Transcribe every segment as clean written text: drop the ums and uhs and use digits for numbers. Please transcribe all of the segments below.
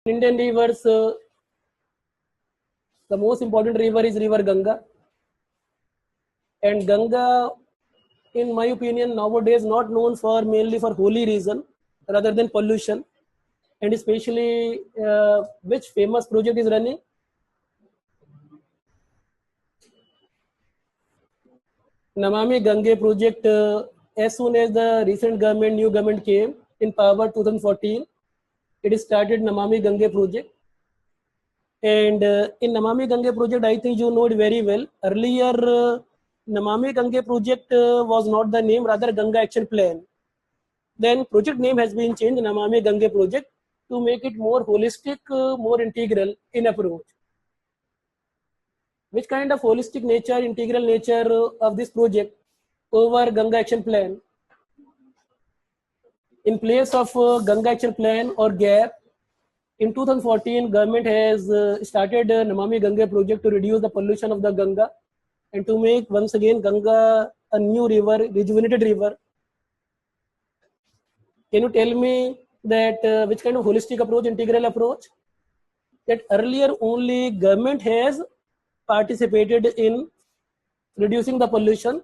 Indian rivers, the most important river is river Ganga. And Ganga, in my opinion, nowadays not known for mainly for holy reason rather than pollution. And especially which famous project is running? Namami Gange project. As soon as the recent new government came in power 2014, it started Namami Gange project. And in Namami Gange project, I think you know it very well. Earlier, Namami Gange project was not the name, rather Ganga Action Plan. Then project name has been changed, Namami Gange project, to make it more holistic, more integral in approach. Which kind of holistic nature, integral nature of this project over Ganga Action Plan? In place of Ganga Action Plan or GAP, in 2014, government has started Namami Gange project to reduce the pollution of the Ganga and to make once again Ganga a new river, rejuvenated river. Can you tell me that which kind of holistic approach, integral approach? That earlier only government has participated in reducing the pollution,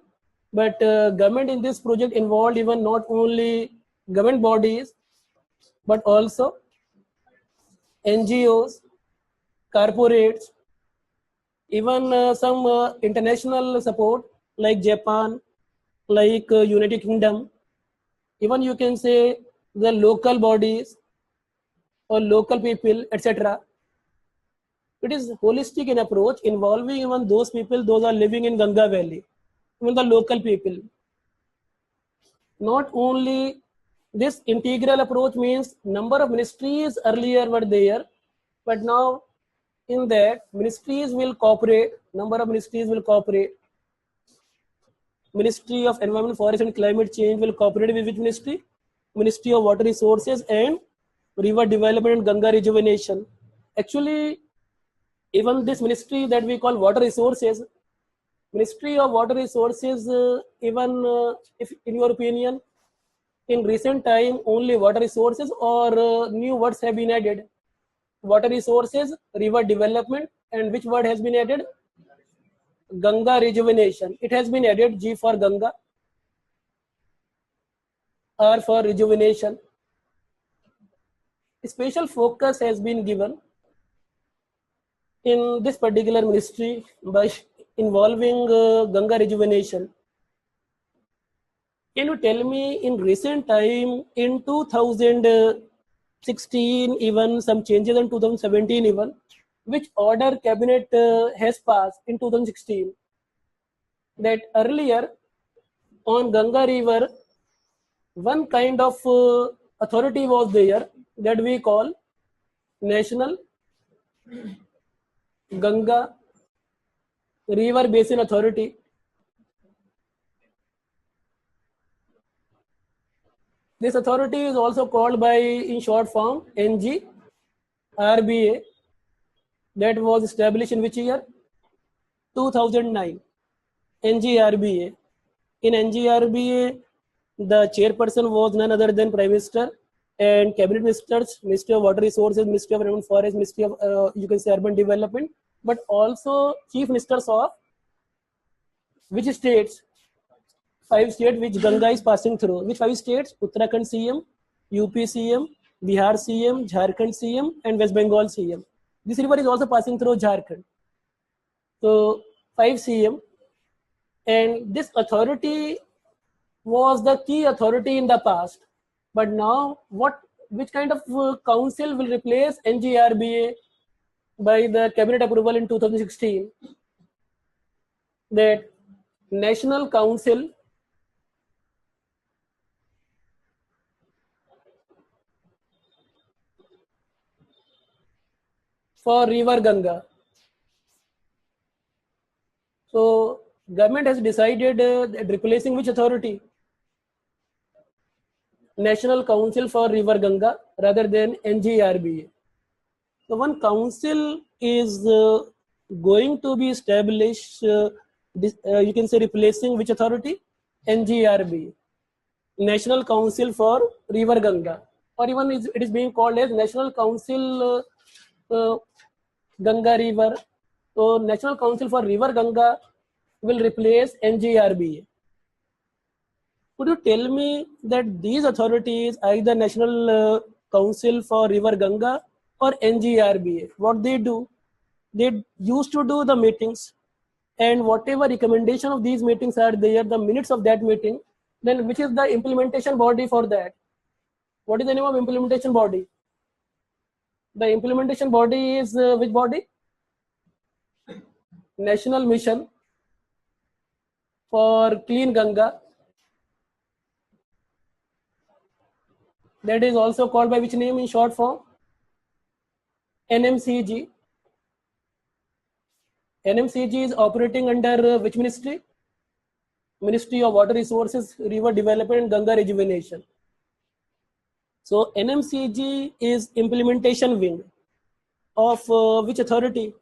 but government in this project involved even not only government bodies, but also NGOs, corporates, even some international support like Japan, like United Kingdom, even you can say the local bodies or local people, etc. It is holistic in approach, involving even those people, those are living in Ganga Valley, even the local people. Not only this integral approach means number of ministries earlier were there, but now in that ministries will cooperate, number of ministries will cooperate. Ministry of Environment, Forest and Climate Change will cooperate with which ministry? Ministry of Water Resources and River Development and Ganga Rejuvenation. Actually, even this ministry that we call Water Resources, Ministry of Water Resources, if in your opinion, in recent time only water resources or new words have been added? Water resources, river development, and which word has been added? Ganga rejuvenation. It has been added, G for Ganga, R for rejuvenation. A special focus has been given in this particular ministry by involving Ganga rejuvenation. Can you tell me in recent time, in 2016, even some changes in 2017 even, which order cabinet has passed in 2016? That earlier on Ganga river, one kind of authority was there that we call National Ganga River Basin Authority. This authority is also called by, in short form, NGRBA. That was established in which year? 2009. NGRBA. In NGRBA, the chairperson was none other than Prime Minister and cabinet ministers, Ministry of Water Resources, Ministry of Environment, Forest, Ministry of you can say Urban Development, but also chief ministers of which states? 5 states which Ganga is passing through. Which 5 states? Uttarakhand CM, UP CM, Bihar CM, Jharkhand CM, and West Bengal CM. This river is also passing through Jharkhand. So 5 CM, and this authority was the key authority in the past. But now, which kind of council will replace NGRBA by the cabinet approval in 2016? That National Council for River Ganga. So government has decided replacing which authority? National Council for River Ganga rather than NGRBA. So one council is going to be established, you can say replacing which authority? NGRBA, National Council for River Ganga, or even it is being called as National Council Ganga River. So National Council for River Ganga will replace NGRBA. Could you tell me that these authorities, either National Council for River Ganga or NGRBA, what they do? They used to do the meetings, and whatever recommendation of these meetings are there, the minutes of that meeting, then which is the implementation body for that? What is the name of implementation body? The implementation body is which body? National Mission for Clean Ganga. That is also called by which name in short form? NMCG. NMCG is operating under which ministry? Ministry of Water Resources, River Development and Ganga Rejuvenation. So NMCG is implementation wing of which authority?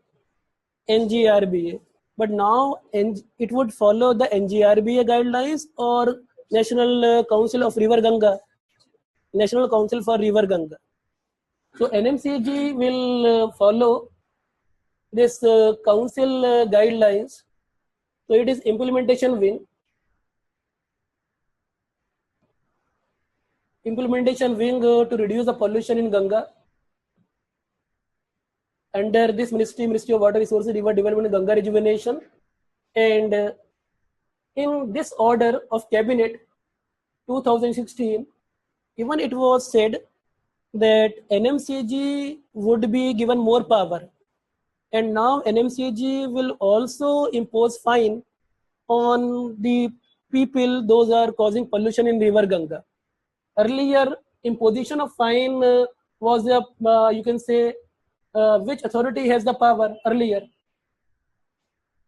NGRBA. But now it would follow the NGRBA guidelines or National Council of River Ganga, National Council for River Ganga. So NMCG will follow this council guidelines. So it is implementation wing. Implementation wing to reduce the pollution in Ganga. Under this ministry, Ministry of Water Resources, River Development and Ganga Rejuvenation. And in this order of Cabinet 2016, even it was said that NMCG would be given more power. And now NMCG will also impose fine on the people those are causing pollution in River Ganga. Earlier, imposition of fine was you can say which authority has the power earlier?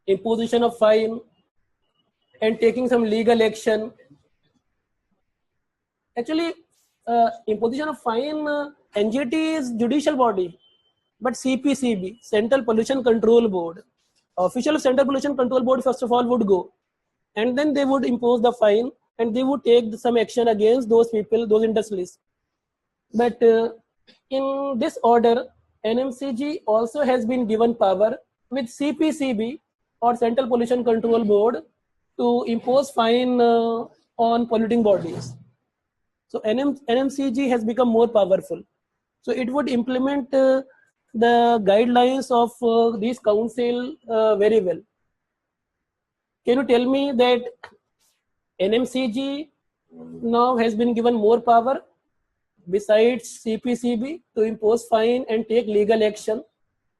Imposition of fine and taking some legal action. Actually, imposition of fine, NGT is judicial body, but CPCB, Central Pollution Control Board, official of Central Pollution Control Board first of all would go, and then they would impose the fine and they would take some action against those people, those industries. But in this order, NMCG also has been given power with CPCB or Central Pollution Control Board to impose fine on polluting bodies. So NMCG has become more powerful. So it would implement the guidelines of these council very well. Can you tell me that NMCG now has been given more power besides CPCB to impose fine and take legal action?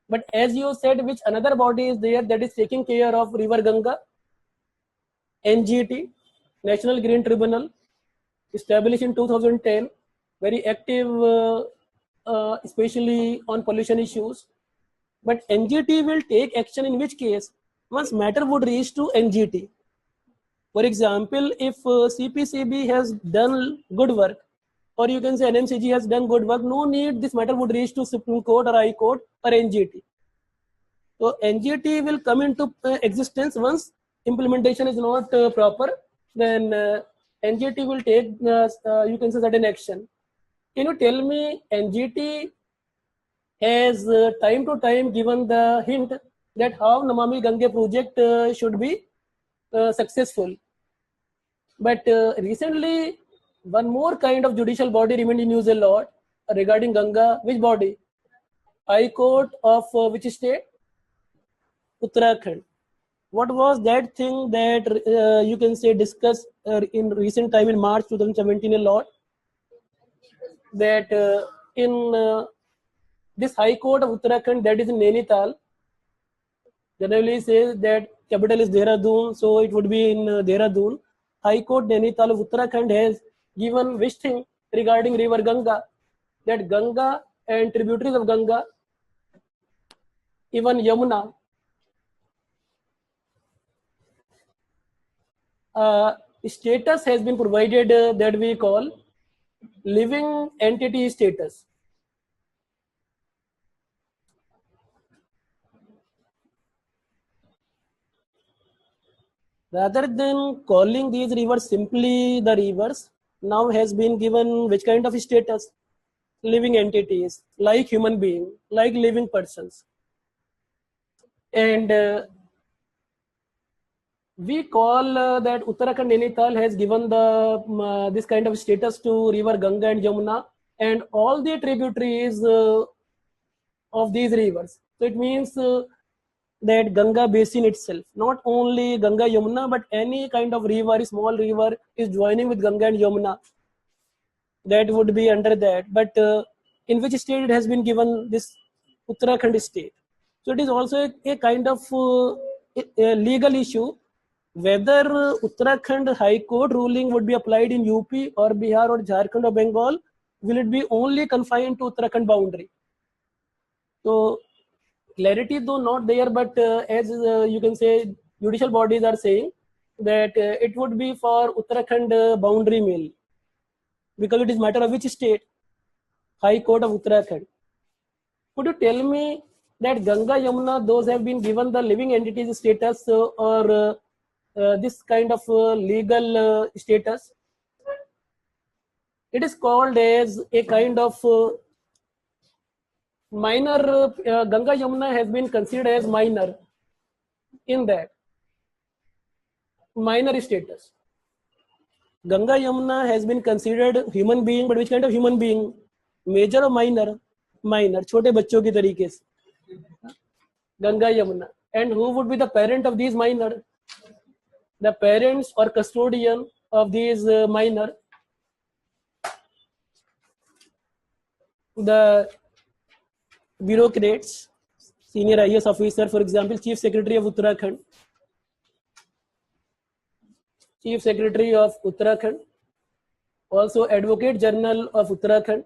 But as you said, which another body is there that is taking care of River Ganga? NGT, National Green Tribunal, established in 2010, very active especially on pollution issues. But NGT will take action in which case? Once matter would reach to NGT. For example, if CPCB has done good work, or you can say NMCG has done good work, no need this matter would reach to Supreme Court or High Court or NGT. So NGT will come into existence once implementation is not proper, then NGT will take you can say certain action. Can you tell me NGT has time to time given the hint that how Namami Gange project should be successful? But recently, one more kind of judicial body remained in news a lot regarding Ganga. Which body? High Court of which state? Uttarakhand. What was that thing that you can say discussed in recent time in March 2017 a lot? That in this High Court of Uttarakhand, that is in Nainital, generally says that capital is Dehradun, so it would be in Dehradun. High Court Nainital of Uttarakhand has given which thing regarding River Ganga, that Ganga and tributaries of Ganga, even Yamuna, status has been provided that we call living entity status. Rather than calling these rivers simply the rivers, now has been given which kind of status? living entities, like human being, like living persons. And we call that Uttarakhand Nainital has given the this kind of status to river Ganga and Yamuna and all the tributaries of these rivers. So it means that Ganga basin itself, not only Ganga Yamuna, but any kind of river, small river is joining with Ganga and Yamuna, that would be under that. But in which state it has been given this Uttarakhand state. So it is also a kind of a legal issue whether Uttarakhand High Court ruling would be applied in UP or Bihar or Jharkhand or Bengal. Will it be only confined to Uttarakhand boundary? So clarity though not there, but as you can say, judicial bodies are saying that it would be for Uttarakhand boundary mainly, because it is matter of which state? High Court of Uttarakhand. Could you tell me that Ganga, Yamuna, those have been given the living entities status or this kind of legal status? It is called as a kind of minor. Ganga, Yamuna has been considered as minor in that minor status. Ganga, Yamuna has been considered human being, but which kind of human being? Major or minor? Minor, छोटे बच्चों की तरीके से. Ganga, Yamuna. And who would be the parent of these minor? The parents or custodian of these minor. The bureaucrats, senior IAS officer, for example, Chief Secretary of Uttarakhand. Chief Secretary of Uttarakhand. Also Advocate General of Uttarakhand.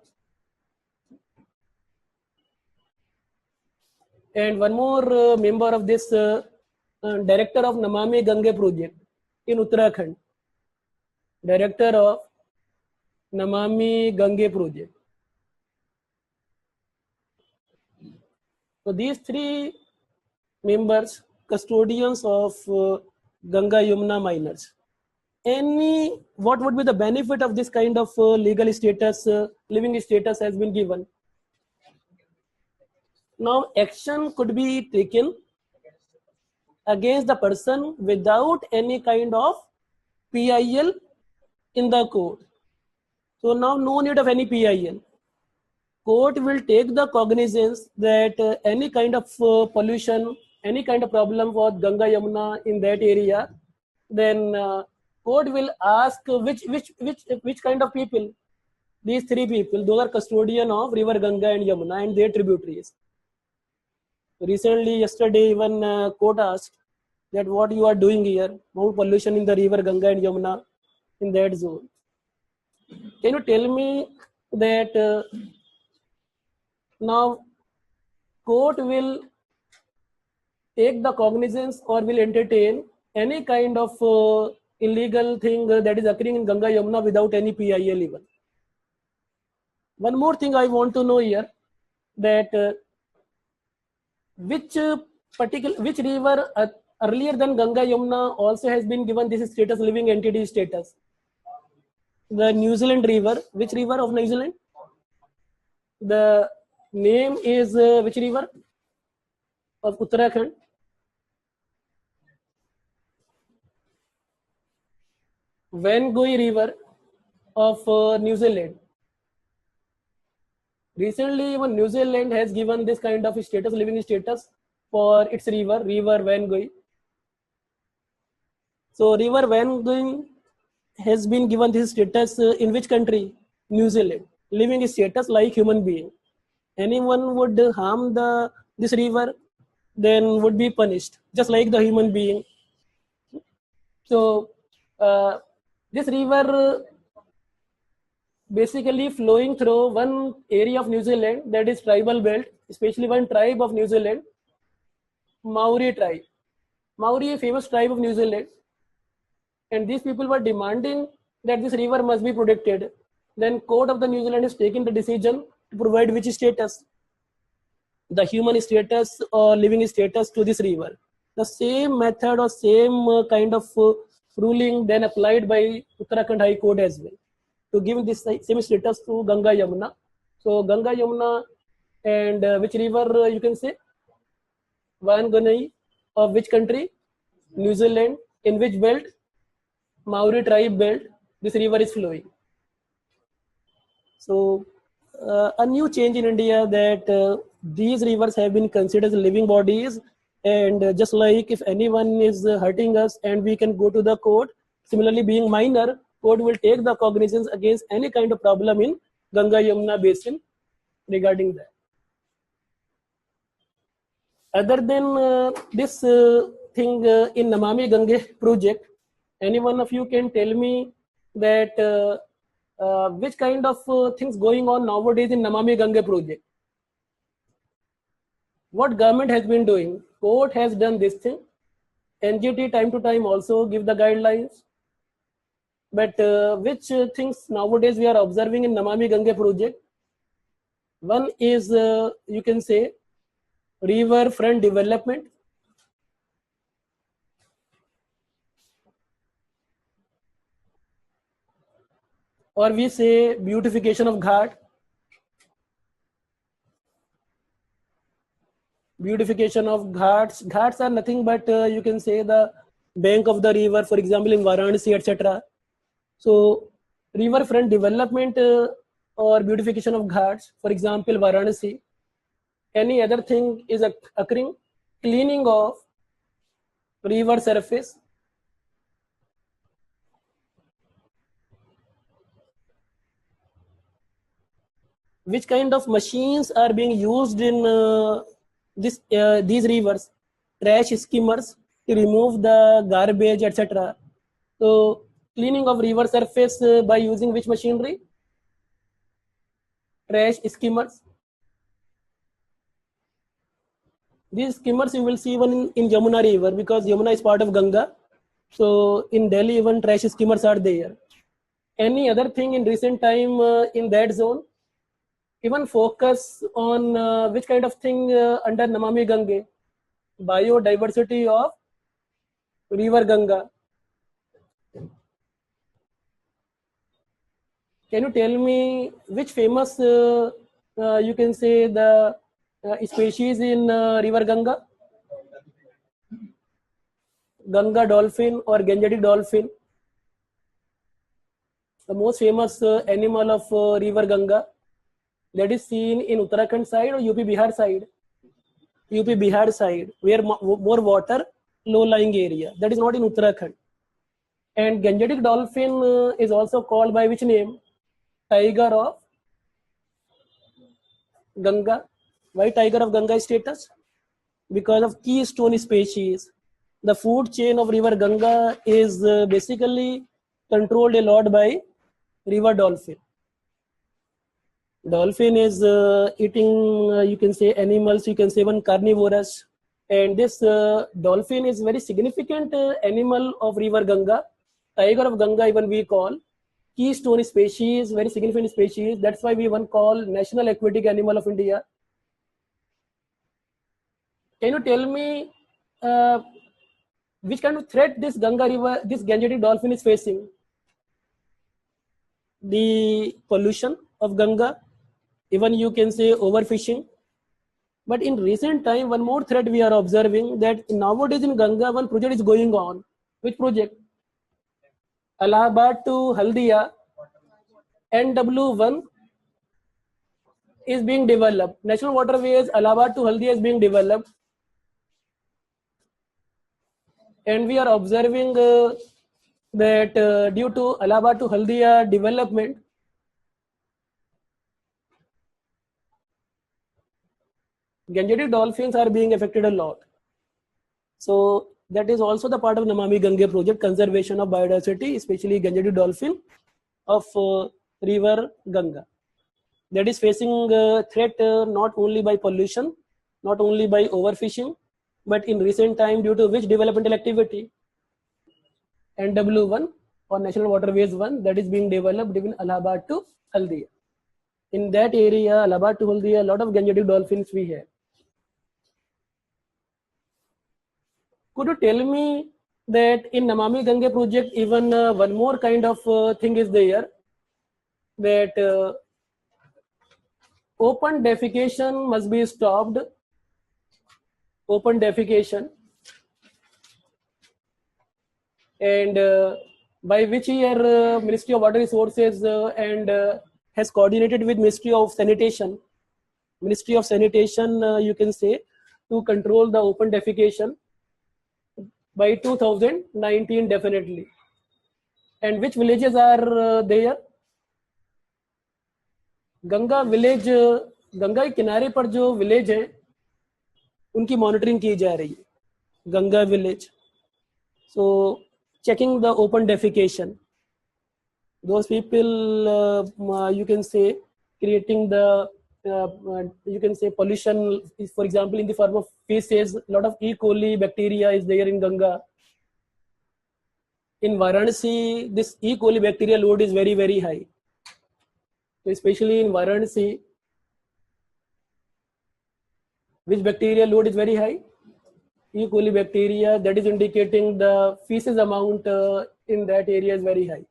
And one more member of this Director of Namami Gange project in Uttarakhand. Director of Namami Gange project. So these three members, custodians of Ganga Yamuna minors. What would be the benefit of this kind of legal status, living status has been given? Now action could be taken against the person without any kind of PIL in the court. So now no need of any PIL. Court will take the cognizance that any kind of pollution, any kind of problem for Ganga Yamuna in that area, then court will ask which kind of people? These three people, those are custodian of river Ganga and Yamuna and their tributaries. Recently, yesterday, even court asked that what you are doing here, more pollution in the river Ganga and Yamuna in that zone. Can you tell me that now court will take the cognizance or will entertain any kind of illegal thing that is occurring in Ganga Yamuna without any PIL even? One more thing I want to know here, that which river earlier than Ganga Yamuna also has been given this status, living entity status? The New Zealand river. Which river of New Zealand? The name is which river of Uttarakhand? Gange river of New Zealand. Recently, even New Zealand has given this kind of status, living status for its river Gange. So river Gange has been given this status in which country? New Zealand. Living status like human being. Anyone would harm this river, then would be punished, just like the human being. So this river basically flowing through one area of New Zealand, that is tribal belt, especially one tribe of New Zealand, Maori tribe. Maori, a famous tribe of New Zealand, and these people were demanding that this river must be protected. Then court of the New Zealand has taken the decision to provide which status? The human status or living status to this river. The same method or same kind of ruling then applied by Uttarakhand High Court as well, to give this same status to Ganga Yamuna. So Ganga, Yamuna, and which river you can say? Wanganai of which country? New Zealand. In which belt? Maori tribe belt. This river is flowing. So a new change in India that these rivers have been considered as living bodies, and just like if anyone is hurting us and we can go to the court, similarly being minor, court will take the cognizance against any kind of problem in Ganga Yamuna basin regarding that. Other than this thing in Namami Gange project, any one of you can tell me that which kind of things going on nowadays in Namami Gange project? What government has been doing? Court has done this thing. NGT time to time also give the guidelines. But which things nowadays we are observing in Namami Gange project? One is you can say river front development. Or we say beautification of ghat. Beautification of ghats. Ghats are nothing but you can say the bank of the river, for example, in Varanasi, etc. So, riverfront development or beautification of ghats, for example, Varanasi. Any other thing is occurring? Cleaning of river surface. Which kind of machines are being used in these rivers? Trash skimmers to remove the garbage, etc. So, cleaning of river surface by using which machinery? Trash skimmers. These skimmers you will see even in Yamuna river, because Yamuna is part of Ganga. So in Delhi even trash skimmers are there. Any other thing in recent time in that zone? Even focus on which kind of thing under Namami Gange? Biodiversity of river Ganga. Can you tell me which famous you can say the species in river Ganga? Ganga dolphin or Gangetic dolphin. The most famous animal of river Ganga, that is seen in Uttarakhand side or UP Bihar side? UP Bihar side, where more water, low lying area. That is not in Uttarakhand. And Gangetic dolphin is also called by which name? Tiger of Ganga. Why tiger of Ganga status? Because of keystone species. The food chain of river Ganga is basically controlled a lot by river dolphin. Dolphin is eating, you can say animals, you can say one carnivorous. And this dolphin is very significant animal of river Ganga. Tiger of Ganga even we call. Keystone species, very significant species. That's why we one call national aquatic animal of India. Can you tell me which kind of threat this Ganga river, this Gangetic dolphin is facing? The pollution of Ganga, even you can say overfishing. But in recent time, one more threat we are observing, that nowadays in Ganga, one project is going on. Which project? Allahabad to Haldia, NW1 is being developed. National waterways, Allahabad to Haldia is being developed. And we are observing that due to Allahabad to Haldia development, Gangetic dolphins are being affected a lot. So that is also the part of Namami Gange project, conservation of biodiversity, especially Gangetic dolphin of river Ganga. That is facing threat not only by pollution, not only by overfishing, but in recent time due to which developmental activity? NW1 or National Waterways 1 that is being developed between Allahabad to Haldia. In that area, Allahabad to Haldia, a lot of Gangetic dolphins we have. Could you tell me that in Namami Gange project, even one more kind of thing is there, that Open defecation must be stopped. Open defecation. And by which year Ministry of Water Resources and has coordinated with Ministry of Sanitation. Ministry of Sanitation, you can say, to control the open defecation by 2019 definitely. And which villages are there? Ganga village, Ganga के किनारे पर जो village है उनकी monitoring की जा रही है, Ganga village. So checking the open defecation, those people you can say creating the you can say pollution is, for example, in the form of feces. A lot of E. coli bacteria is there in Ganga. In Varanasi, this E. coli bacteria load is very, very high. So especially in Varanasi, which bacteria load is very high? E. coli bacteria, that is indicating the feces amount in that area is very high.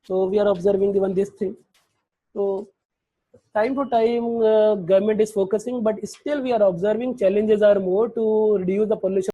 So we are observing even this thing. So time to time government is focusing, but still we are observing challenges are more to reduce the pollution